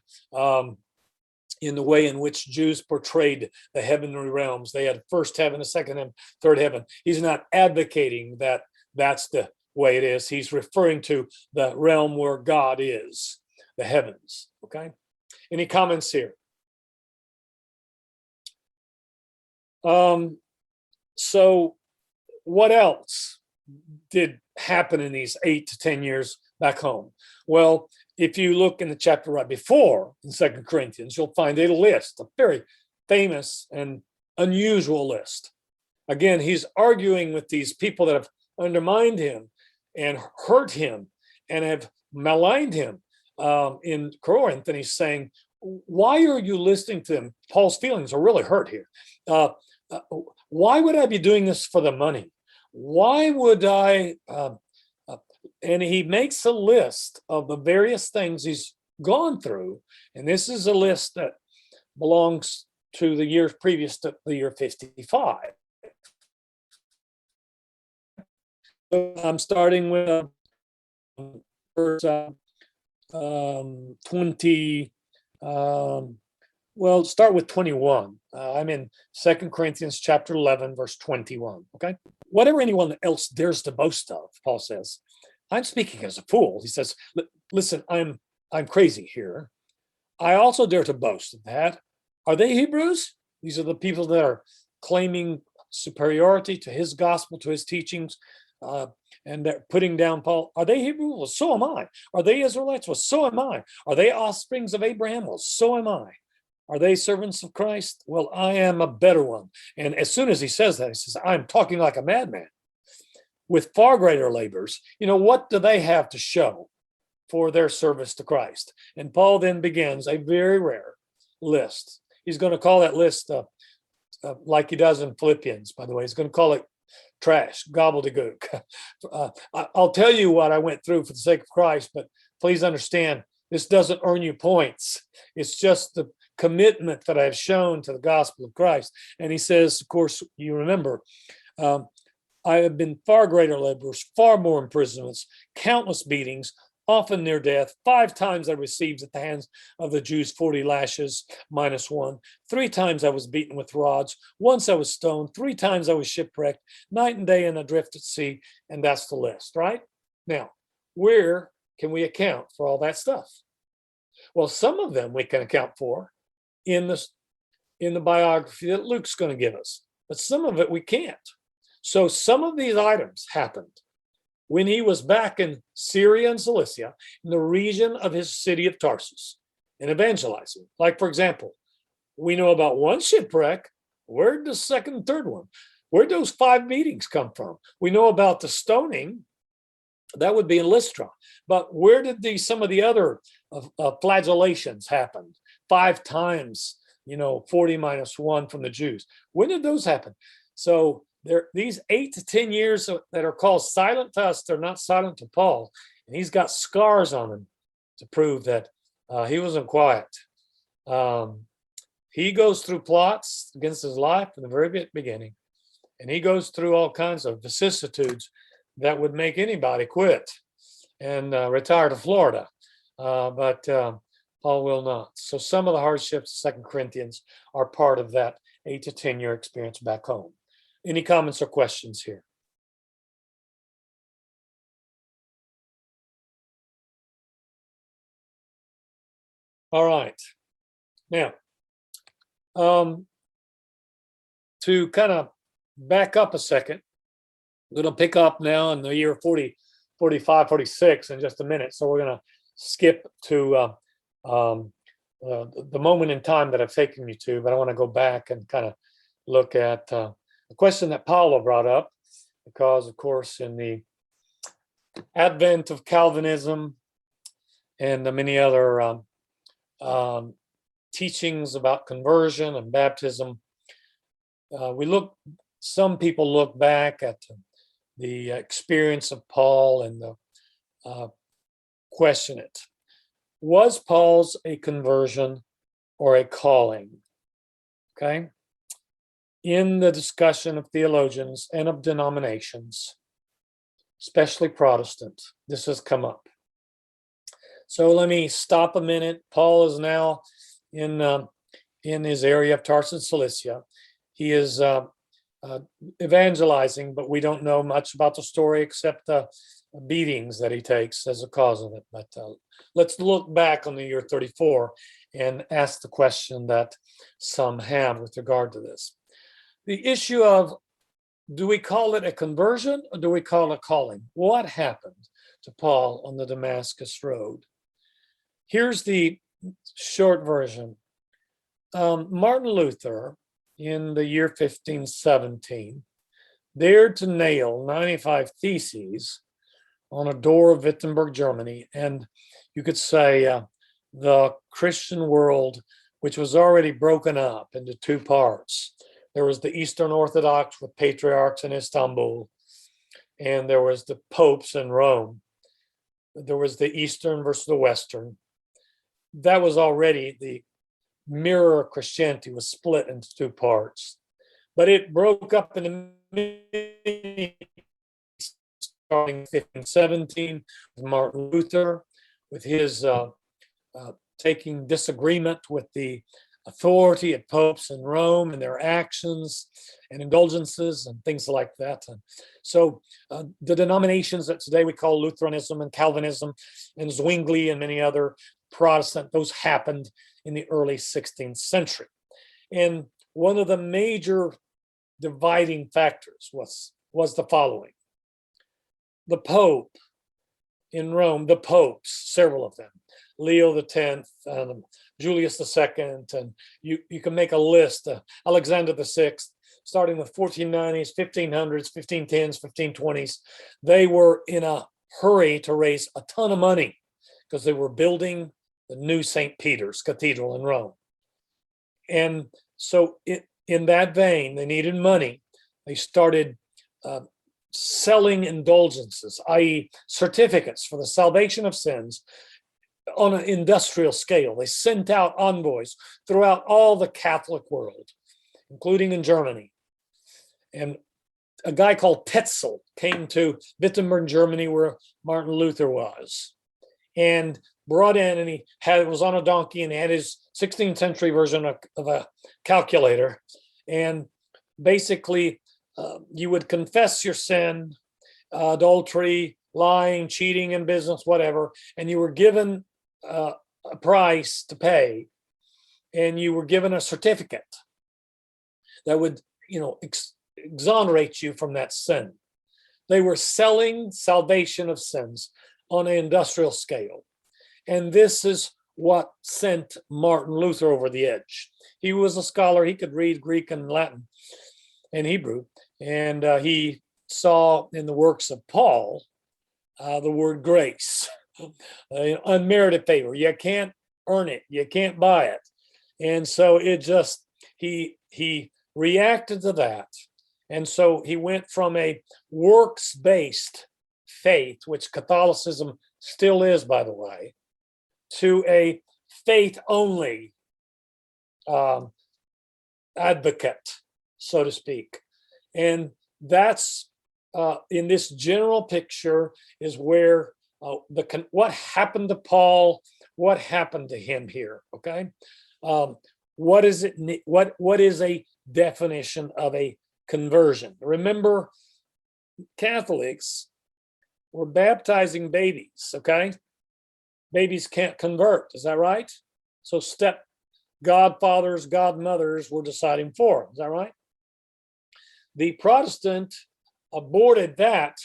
In the way in which Jews portrayed the heavenly realms. They had first heaven, a second heaven, third heaven. He's not advocating that that's the way it is. He's referring to the realm where God is, the heavens. Okay. Any comments here? So what else did happen in these 8 to 10 years back home? Well, if you look in the chapter right before in 2 Corinthians, you'll find a list, a very famous and unusual list. Again, he's arguing with these people that have undermined him and hurt him and have maligned him in Corinth. And he's saying, why are you listening to them? Paul's feelings are really hurt here. Why would I be doing this for the money? Why would I? And he makes a list of the various things he's gone through. And this is a list that belongs to the years previous to the year 55. So I'm starting with verse 20. Well, start with 21. I'm in 2 Corinthians chapter 11, verse 21. Okay. Whatever anyone else dares to boast of, Paul says, I'm speaking as a fool. He says, listen, I'm crazy here. I also dare to boast of that. Are they Hebrews? These are the people that are claiming superiority to his gospel, to his teachings, and they're putting down Paul. Are they Hebrews? Well, so am I. Are they Israelites? Well, so am I. Are they offsprings of Abraham? Well, so am I. Are they servants of Christ? Well, I am a better one. And as soon as he says that, he says, I'm talking like a madman. With far greater labors, what do they have to show for their service to Christ? And Paul then begins a very rare list. He's going to call that list like he does in Philippians, by the way. He's going to call it trash, gobbledygook. I'll tell you what I went through for the sake of Christ, but please understand, this doesn't earn you points. It's just the commitment that I've shown to the gospel of Christ. And he says, of course, you remember, I have been far greater laborers, far more imprisonments, countless beatings, often near death. 5 times I received at the hands of the Jews 40 lashes minus 1. 3 times I was beaten with rods. Once I was stoned. 3 times I was shipwrecked, night and day and adrift at sea. And that's the list, right? Now, where can we account for all that stuff? Well, some of them we can account for in the biography that Luke's going to give us, but some of it we can't. So some of these items happened when he was back in Syria and Cilicia, in the region of his city of Tarsus, and evangelizing. Like, for example, we know about one shipwreck. Where'd the second and third one? Where'd those 5 meetings come from? We know about the stoning. That would be in Lystra. But where did some of the other flagellations happen? 5 times, 40 minus 1 from the Jews. When did those happen? So these 8 to 10 years that are called silent to us, they're not silent to Paul. And he's got scars on him to prove that he wasn't quiet. He goes through plots against his life from the very beginning. And he goes through all kinds of vicissitudes that would make anybody quit and retire to Florida. But Paul will not. So some of the hardships of 2 Corinthians are part of that 8 to 10 year experience back home. Any comments or questions here? All right. Now, to kind of back up a second, we're going to pick up now in the year 40, 45, 46 in just a minute. So we're going to skip to the moment in time that I've taken you to, but I want to go back and kind of look at a question that Paolo brought up, because, of course, in the advent of Calvinism and the many other teachings about conversion and baptism, some people look back at the experience of Paul and the question it. Was Paul's a conversion or a calling? Okay. In the discussion of theologians and of denominations, especially Protestant, this has come up. So let me stop a minute. Paul is now in his area of Tarsus, Cilicia. He is evangelizing, but we don't know much about the story except the beatings that he takes as a cause of it. But let's look back on the year 34 and ask the question that some have with regard to this. The issue of, do we call it a conversion or do we call it a calling? What happened to Paul on the Damascus road? Here's the short version. Martin Luther, in the year 1517, dared to nail 95 theses on a door of Wittenberg, Germany, and you could say the Christian world, which was already broken up into two parts. There was the Eastern Orthodox with patriarchs in Istanbul, and there was the popes in Rome. There was the Eastern versus the Western. That was already the mirror of Christianity was split into two parts. But it broke up into starting 1517 with Martin Luther, with his taking disagreement with the authority of popes in Rome and their actions and indulgences and things like that. And so the denominations that today we call Lutheranism and Calvinism and Zwingli and many other Protestant, those happened in the early 16th century. And one of the major dividing factors was the following. The Pope in Rome, the popes, several of them, Leo X, Julius II, and you can make a list, Alexander VI, starting with 1490s, 1500s, 1510s, 1520s. They were in a hurry to raise a ton of money because they were building the new St. Peter's Cathedral in Rome. And so in that vein, they needed money. They started selling indulgences, i.e. certificates for the salvation of sins on an industrial scale. They sent out envoys throughout all the Catholic world, including in Germany. And a guy called Tetzel came to Wittenberg, Germany, where Martin Luther was, and brought in, and he was on a donkey, and he had his 16th century version of a calculator. And basically, you would confess your sin, adultery, lying, cheating in business, whatever, and you were given a price to pay, and you were given a certificate that would, exonerate you from that sin. They were selling salvation of sins on an industrial scale. And this is what sent Martin Luther over the edge. He was a scholar. He could read Greek and Latin and Hebrew. And he saw in the works of Paul the word grace, unmerited favor. You can't earn it. You can't buy it. And so he reacted to that. And so he went from a works-based faith, which Catholicism still is, by the way, to a faith-only advocate, so to speak. And that's in this general picture is where what happened to Paul, what happened to him here. Okay, what is it? What is a definition of a conversion? Remember, Catholics were baptizing babies. Okay, babies can't convert. Is that right? So step godfathers, godmothers were deciding for them. Is that right? The Protestant aborted that,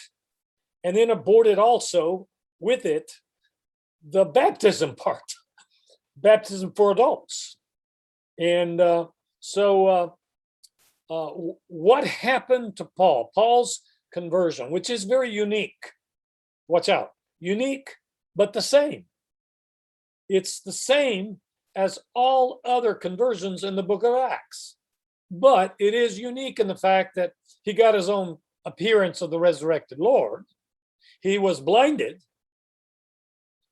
and then aborted also with it the baptism part, baptism for adults. And so what happened to Paul? Paul's conversion, which is very unique. Watch out. Unique, but the same. It's the same as all other conversions in the book of Acts. But it is unique in the fact that he got his own appearance of the resurrected Lord. He was blinded,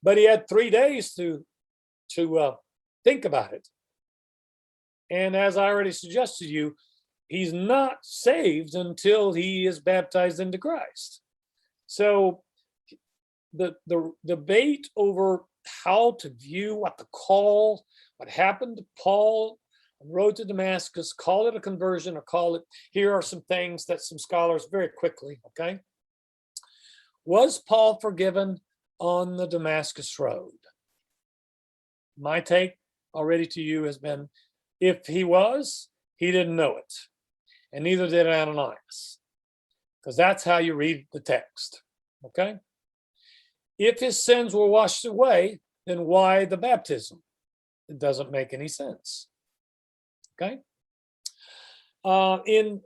but he had 3 days to think about it. And as I already suggested to you, he's not saved until he is baptized into Christ. So the debate over how to view, what to call, what happened to Paul on the road to Damascus, call it a conversion or call it, here are some things that some scholars very quickly, okay? Was Paul forgiven on the Damascus road? My take already to you has been, if he was, he didn't know it. And neither did Ananias, because that's how you read the text, okay? If his sins were washed away, then why the baptism? It doesn't make any sense, okay? In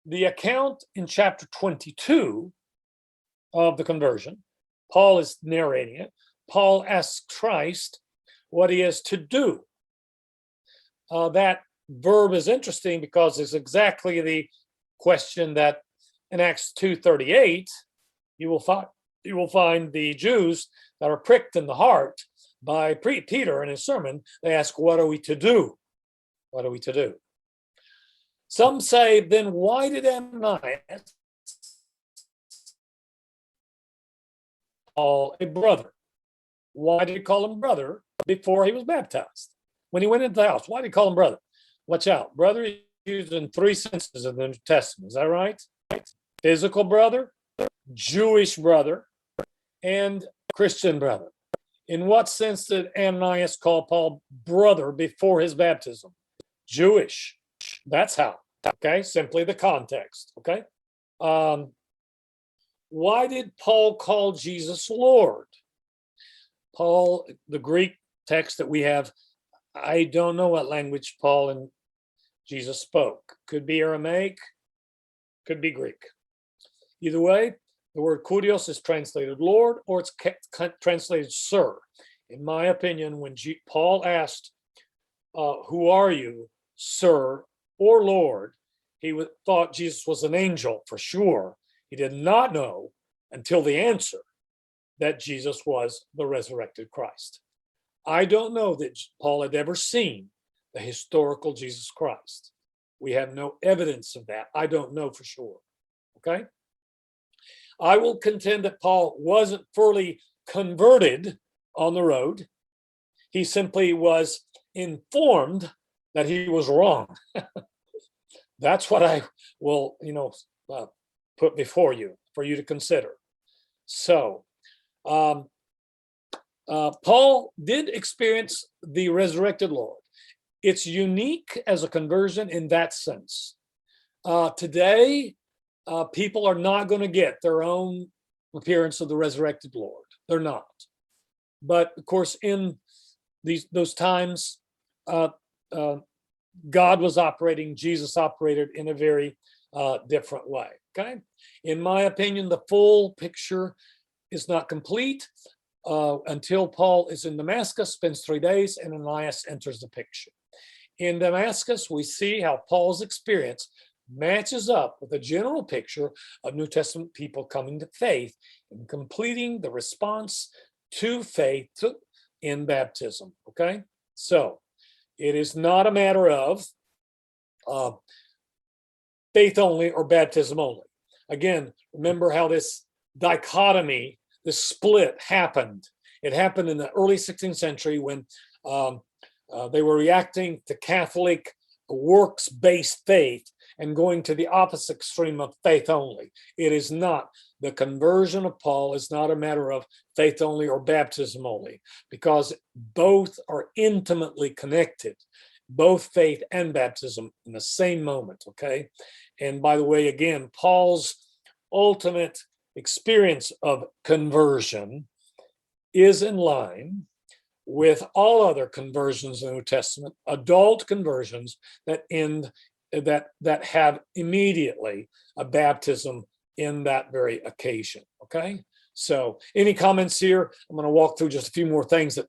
the account in chapter 22 of the conversion, Paul is narrating it. Paul asks Christ what he is to do. That verb is interesting because it's exactly the question that in Acts 2:38 you will find the Jews that are pricked in the heart by Peter in his sermon. They ask, what are we to do? What are we to do? Some say, then why did Ananias call a brother? Why did he call him brother before he was baptized? When he went into the house, why did he call him brother? Watch out. Brother is used in 3 senses in the New Testament. Is that right? Physical brother, Jewish brother, and Christian brother. In what sense did Ananias call Paul brother before his baptism? Jewish. That's how. Okay, simply the context. Okay. Why did Paul call Jesus Lord? Paul, the Greek text that we have, I don't know what language Paul and Jesus spoke. Could be Aramaic, could be Greek. Either way, the word kurios is translated Lord, or it's translated Sir. In my opinion, when Paul asked, who are you, Sir or Lord, he thought Jesus was an angel for sure. He did not know until the answer that Jesus was the resurrected Christ. I don't know that Paul had ever seen the historical Jesus Christ. We have no evidence of that. I don't know for sure. Okay? I will contend that Paul wasn't fully converted on the road. He simply was informed that he was wrong. That's what I will, put before you for you to consider. So, Paul did experience the resurrected Lord. It's unique as a conversion in that sense. Today, people are not going to get their own appearance of the resurrected Lord. They're not. But of course, in those times, God was operating, Jesus operated in a very different way. Okay. In my opinion, the full picture is not complete until Paul is in Damascus, spends 3 days, and Ananias enters the picture. In Damascus, we see how Paul's experience matches up with a general picture of New Testament people coming to faith and completing the response to faith in baptism. Okay, so it is not a matter of faith only or baptism only. Again, remember how this dichotomy, this split happened. It happened in the early 16th century when they were reacting to Catholic works-based faith and going to the opposite extreme of faith only. It is not. The conversion of Paul is not a matter of faith only or baptism only, because both are intimately connected, both faith and baptism in the same moment, okay? And by the way, again, Paul's ultimate experience of conversion is in line with all other conversions in the New Testament, adult conversions that end that have immediately a baptism in that very occasion. Okay, so any comments here? I'm going to walk through just a few more things that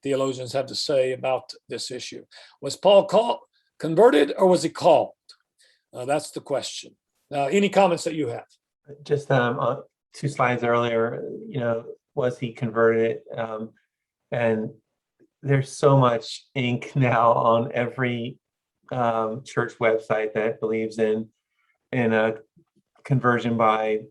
theologians have to say about this issue. Was Paul converted, or was he called? That's the question. Any comments that you have? Just on 2 slides earlier, was he converted? And there's so much ink now on every church website that believes in a conversion by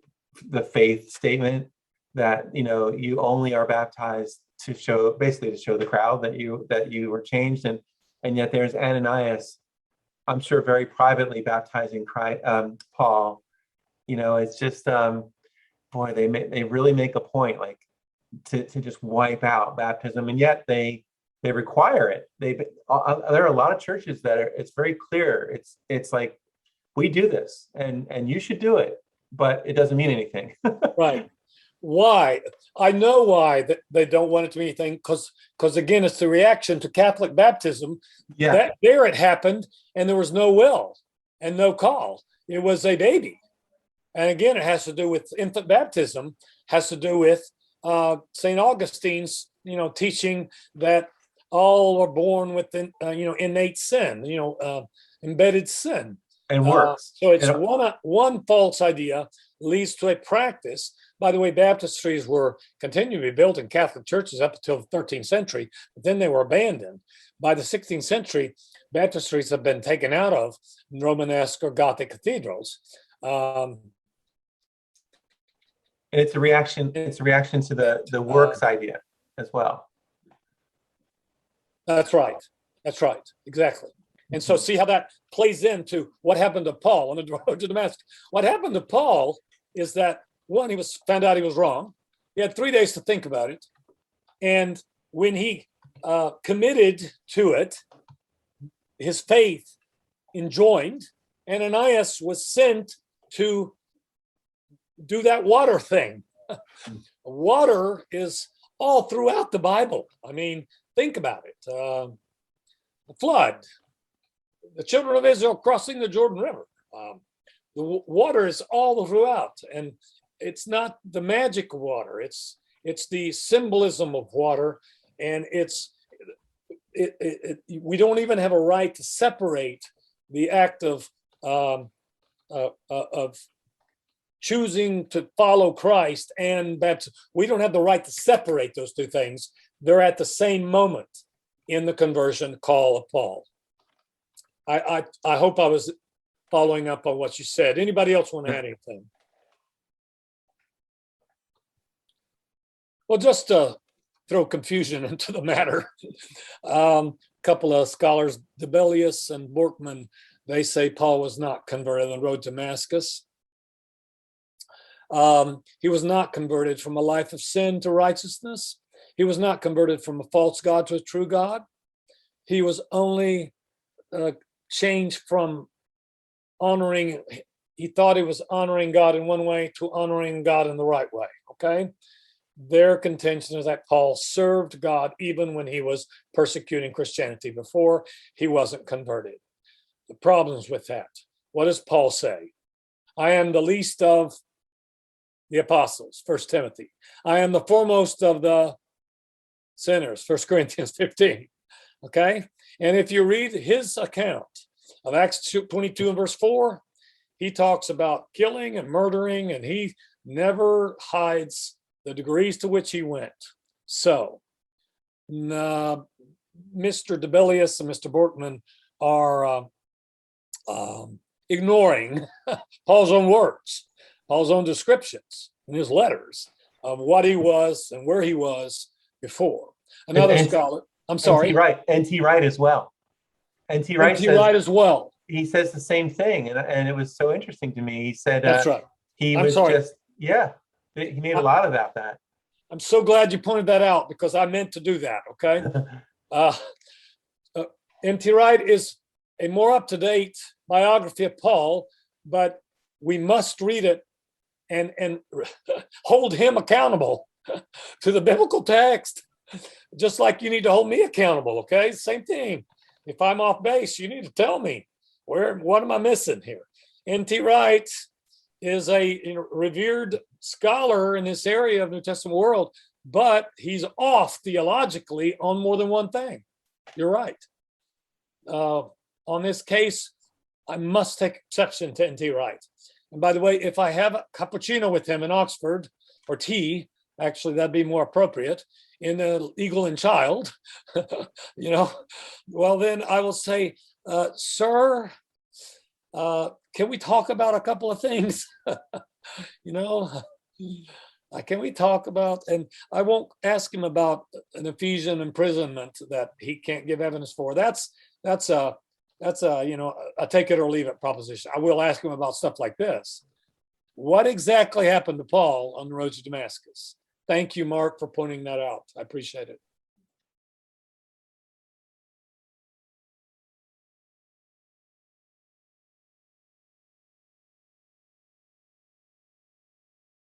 the faith statement, that you only are baptized to show, basically to show the crowd that you were changed. And yet there's Ananias, I'm sure very privately baptizing Paul. It's just boy, they really make a point, like, to just wipe out baptism, and yet they require it. There are a lot of churches that it's very clear. It's like, we do this, and you should do it, but it doesn't mean anything. Right. Why? I know why that they don't want it to be anything, because again, it's the reaction to Catholic baptism. Yeah. That there it happened, and there was no will and no call. It was a baby. And again, it has to do with infant baptism, has to do with St. Augustine's, teaching that all are born with, innate sin, embedded sin. And works. So it's one false idea leads to a practice. By the way, baptistries were continuing to be built in Catholic churches up until the 13th century, but then they were abandoned. By the 16th century, baptistries have been taken out of Romanesque or Gothic cathedrals. It's a reaction to the works idea as well. That's right. Exactly. And so see how that plays into what happened to Paul on the road to Damascus. What happened to Paul is that, one, he found out he was wrong. He had 3 days to think about it. And when he committed to it, his faith enjoined, Ananias was sent to do that water thing. Water is all throughout the Bible. I mean, think about it. The flood, the children of Israel crossing the Jordan River. The water is all throughout, and it's not the magic of water. It's the symbolism of water, and we don't even have a right to separate the act of choosing to follow Christ and baptism. We don't have the right to separate those two things. They're at the same moment in the conversion call of Paul. I hope I was following up on what you said. Anybody else want to add anything? Well, just to throw confusion into the matter, couple of scholars, Debelius and Borkman, they say Paul was not converted on the road to Damascus. He was not converted from a life of sin to righteousness. He was not converted from a false God to a true God. He was only changed from honoring, he thought he was honoring God in one way to honoring God in the right way, okay? Their contention is that Paul served God even when he was persecuting Christianity before he wasn't converted. The problems with that. What does Paul say? I am the least of the apostles, 1 Timothy. I am the foremost of the sinners, 1 Corinthians 15. Okay? And if you read his account of Acts 22 and verse 4, he talks about killing and murdering, and he never hides the degrees to which he went. So, Mr. Debelius and Mr. Borkman are ignoring Paul's own words, Paul's own descriptions in his letters of what he was and where he was before. Another scholar, I'm sorry. N.T. Wright as well. N.T. Wright as well. He says the same thing, and it was so interesting to me. He said that's right. He was he made a lot about that. I'm so glad you pointed that out, because I meant to do that, okay? N.T. Wright is a more up-to-date biography of Paul, but we must read it and hold him accountable to the biblical text, just like you need to hold me accountable, okay? Same thing. If I'm off base, you need to tell me, what am I missing here? N.T. Wright is a revered scholar in this area of New Testament world, but he's off theologically on more than one thing. You're right. On this case, I must take exception to N.T. Wright. And by the way, if I have a cappuccino with him in Oxford, or tea, Actually, that'd be more appropriate in the eagle and child, you know. Well, then I will say, sir, can we talk about a couple of things? You know, can we talk about, and I won't ask him about an Ephesian imprisonment that he can't give evidence for. That's a a take it or leave it proposition. I will ask him about stuff like this. What exactly happened to Paul on the road to Damascus? Thank you, Mark, for pointing that out. I appreciate it.